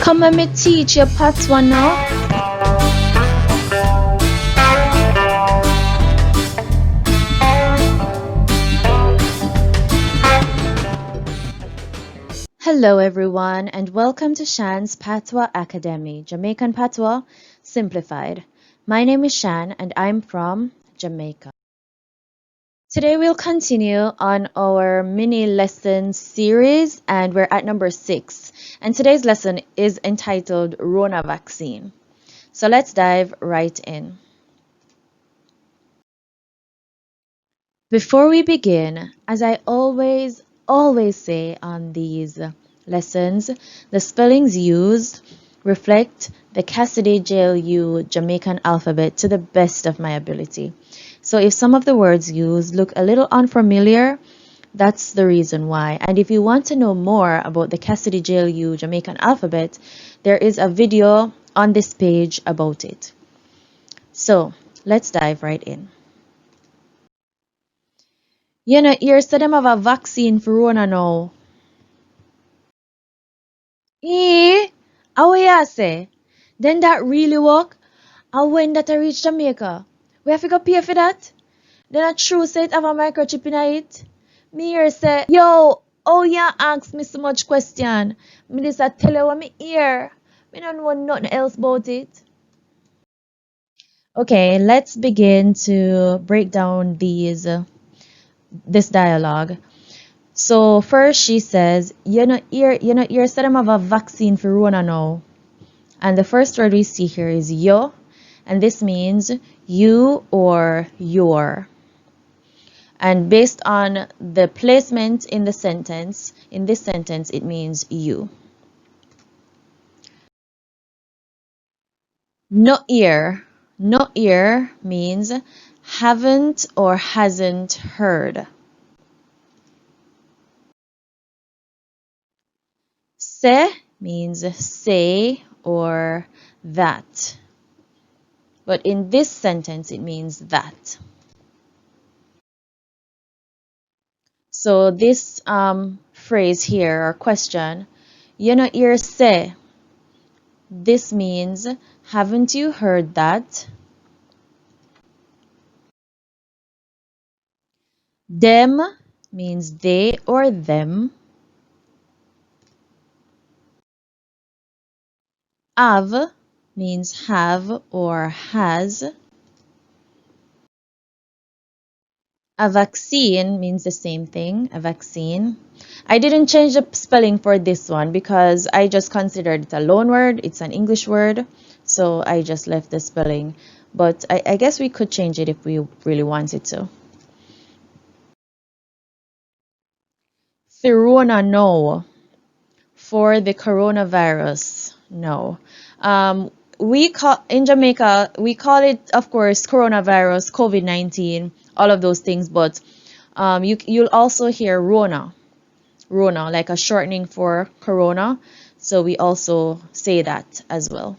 Come and me teach you Patwa now. Hello everyone and welcome to Shan's Patwa Academy, Jamaican Patois Simplified. My name is Shan and I'm from Jamaica. Today we'll continue on our mini lesson series and we're at number 6. And today's lesson is entitled Rona Vaccine. So let's dive right in. Before we begin, as I always say on these lessons, the spellings used reflect the Cassidy JLU Jamaican alphabet to the best of my ability. So if some of the words used look a little unfamiliar, that's the reason why. And if you want to know more about the Cassidy JLU Jamaican alphabet, there is a video on this page about it. So let's dive right in. You know, here said them have a vaccine for rona now. How you say? Then that really work? And when that I reach Jamaica? We have to go pay for that? Then a true say it have a microchip in it? Me here say, yo, oh yeah, ask me so much question. Me just a tell you what me hear. Me don't know nothing else about it. Okay, let's begin to break down this dialogue. So first she says, you know, here said them have a vaccine for rona now. And the first word we see here is yo, and this means you or your. And based on the placement in the sentence, in this sentence it means you. No ear means haven't or hasn't heard. Se means say or that. But in this sentence, it means that. So this phrase here, or question, you know, hear say, this means, haven't you heard that? Them means they or them. Have means have or has. A vaccine means the same thing, a vaccine. I didn't change the spelling for this one because I just considered it a loan word. It's an English word, so I just left the spelling. But I guess we could change it if we really wanted to. Rona, no. For the coronavirus, no. In Jamaica, we call it, of course, coronavirus, COVID-19, all of those things, but you'll also hear rona, like a shortening for corona, so we also say that as well.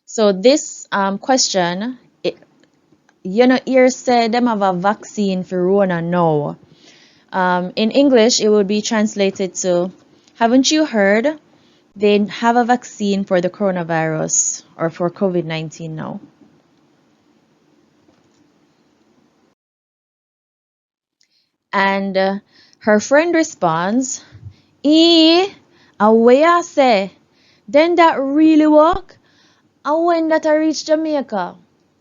So this question, you know, here said them have a vaccine for rona now. In English, it would be translated to, haven't you heard? They have a vaccine for the coronavirus or for COVID-19 now. And her friend responds, away I say, then that really work? And when that I reach Jamaica,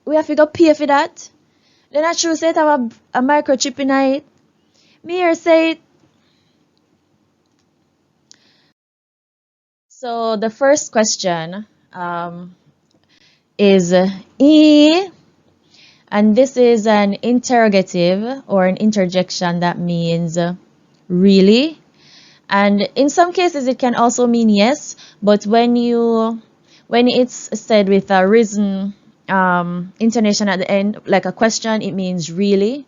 we have to go pay for that? Then I true say it have a microchip in it. Me here say it. So the first question is and this is an interrogative or an interjection that means really. And in some cases it can also mean yes, but when it's said with a risen intonation at the end, like a question, it means really.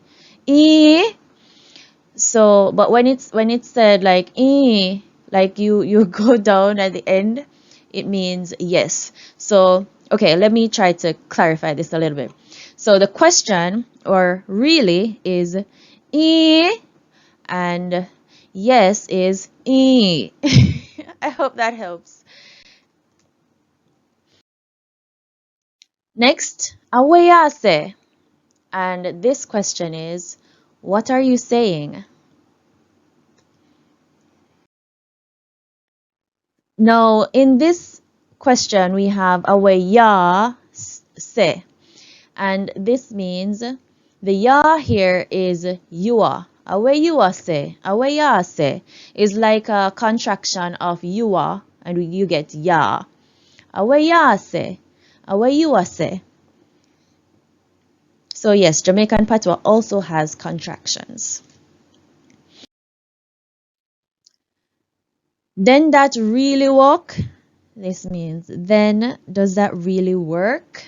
So, but when it's said like you go down at the end, it means yes. So, okay, let me try to clarify this a little bit. So the question or really is and yes is e. I hope that helps. Next, awayase. And this question is, what are you saying? Now, in this question, we have awayase. And this means the ya here is yua. Awayase is like a contraction of yua, and you get ya. Awayase. Awayuase. So yes, Jamaican Patois also has contractions. Then that really work? This means, then does that really work?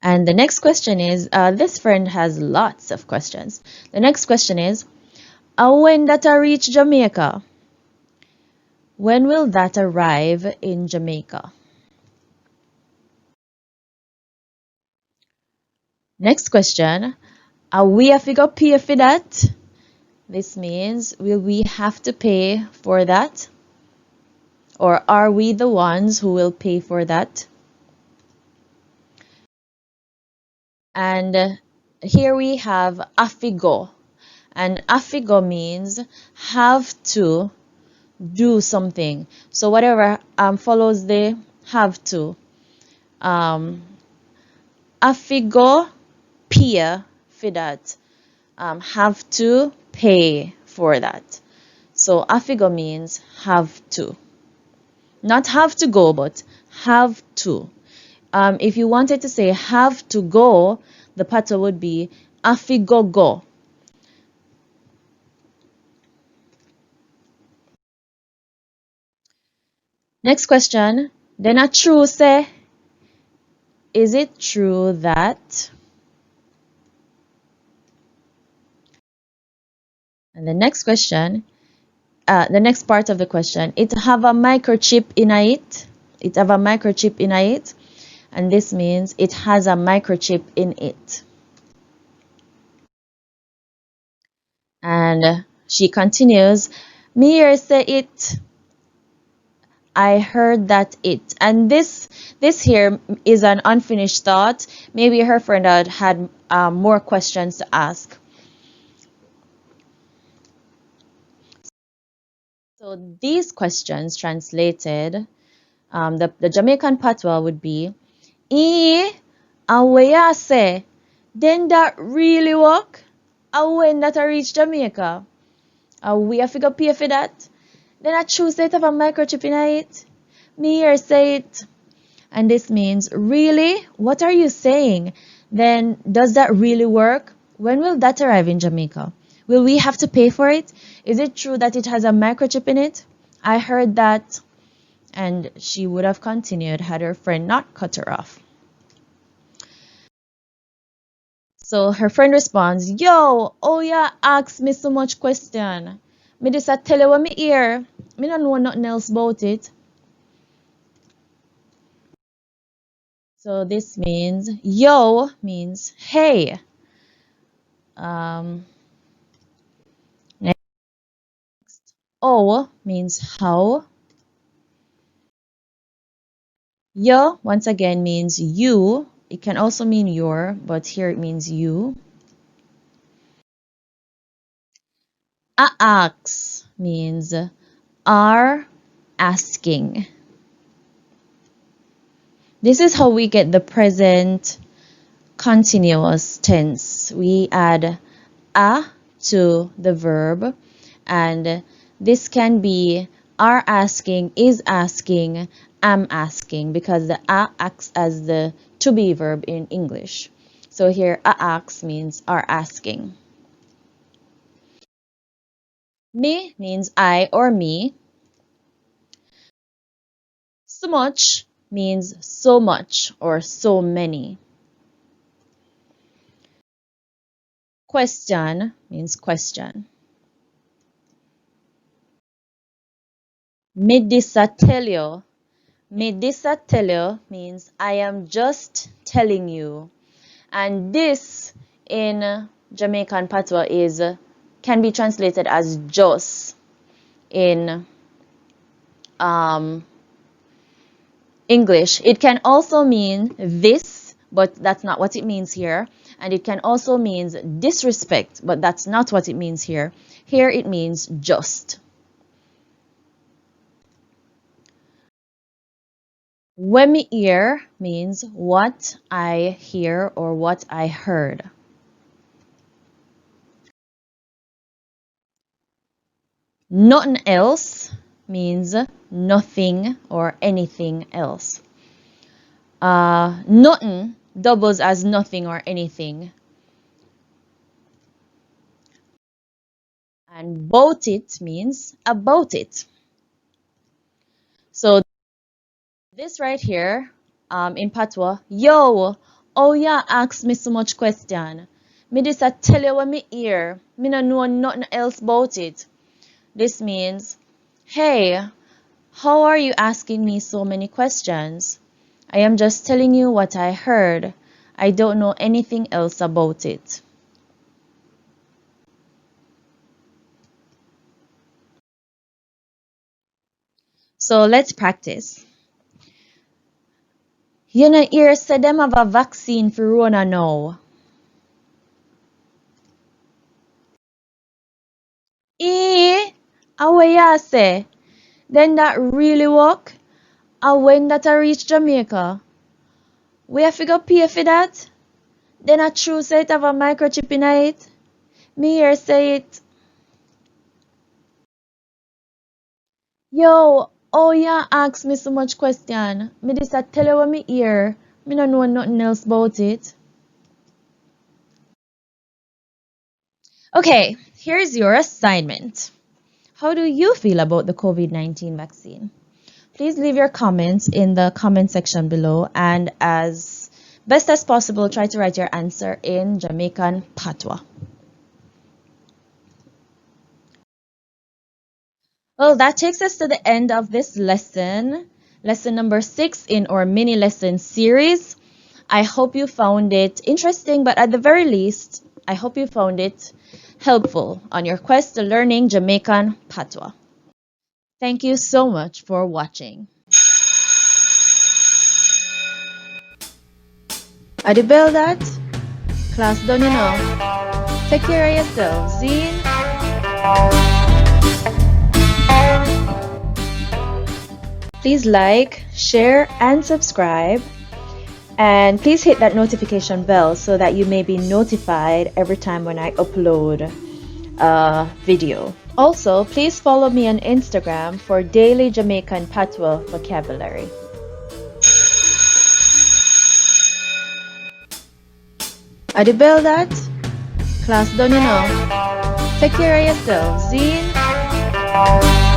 And the next question is, this friend has lots of questions. The next question is, when that I reach Jamaica? When will that arrive in Jamaica? Next question, are we have to go pay for that? This means, will we have to pay for that? Or are we the ones who will pay for that? And here we have afigo. And afigo means have to do something. So whatever follows the have to. Afigo pay for that. Have to pay for that. So afigo means have to. Not have to go, but have to. If you wanted to say have to go, the pattern would be afigo go. Next question. Then a true say, is it true that? And the next question, the next part of the question, it have a microchip in it. It have a microchip in it. And this means it has a microchip in it. And she continues, me here say it. I heard that it. And this here is an unfinished thought. Maybe her friend had more questions to ask. So these questions translated, the Jamaican patois would be, awayase, then that really work? When that I reach Jamaica? We have to go pay for that? Then I choose it have a microchip in it. Me here say it. And this means, really? What are you saying? Then does that really work? When will that arrive in Jamaica? Will we have to pay for it? Is it true that it has a microchip in it? I heard that. And she would have continued had her friend not cut her off. So her friend responds, yo, oh yeah, ask me so much question. Me just a tell you what me hear. Me don't know nothing else about it. So this means, yo means hey. Next, oh means how. Yo, once again, means you. It can also mean your, but here it means you. Aaks means are asking. This is how we get the present continuous tense. We add a to the verb, and this can be are asking, is asking, am asking, because the a acts as the to be verb in English. So here a acts means are asking. Me means I or me. So much means so much or so many. Question means question. Me disa tell you. Me disa tell you means I am just telling you. And this in Jamaican Patois can be translated as just in English. It can also mean this, but that's not what it means here. And it can also mean disrespect, but that's not what it means here. Here it means just. When me hear means what I hear or what I heard. Nothing else means nothing or anything else. Nothing doubles as nothing or anything. And bout it means about it. So this right here in Patwa, yo, oh yeah, ask me so much question. Me this I tell you what me hear. Me no know nothing else about it. This means, hey, how are you asking me so many questions? I am just telling you what I heard. I don't know anything else about it. So let's practice. You know, here say them have a vaccine for rona now. How you say? Then that really work? And when that I reach Jamaica? We have to go pay for that? Then a true say it have a microchip in it? Me here say it. Yo, oh yeah, ask me so much question. Me this I tell you what me hear. Me no know nothing else about it. Okay, here's your assignment. How do you feel about the COVID-19 vaccine? Please leave your comments in the comment section below, and as best as possible, try to write your answer in Jamaican Patois. Well, that takes us to the end of this lesson, lesson number 6 in our mini lesson series. I hope you found it interesting, but at the very least, I hope you found it helpful on your quest to learning Jamaican Patois. Thank you so much for watching. Are the bell that? Class done, you know. Take care of yourself, Zine. Please like, share, and subscribe. And please hit that notification bell so that you may be notified every time when I upload a video. Also, please follow me on Instagram for daily Jamaican Patois vocabulary. Are the bell that? Class done, you know. Take care of yourself, Zine.